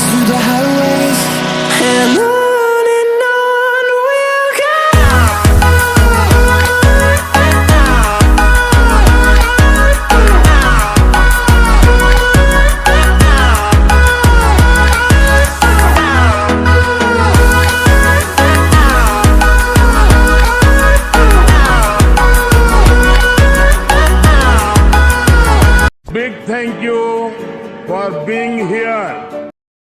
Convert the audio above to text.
through the highways, and on we'll Big thank you for being here.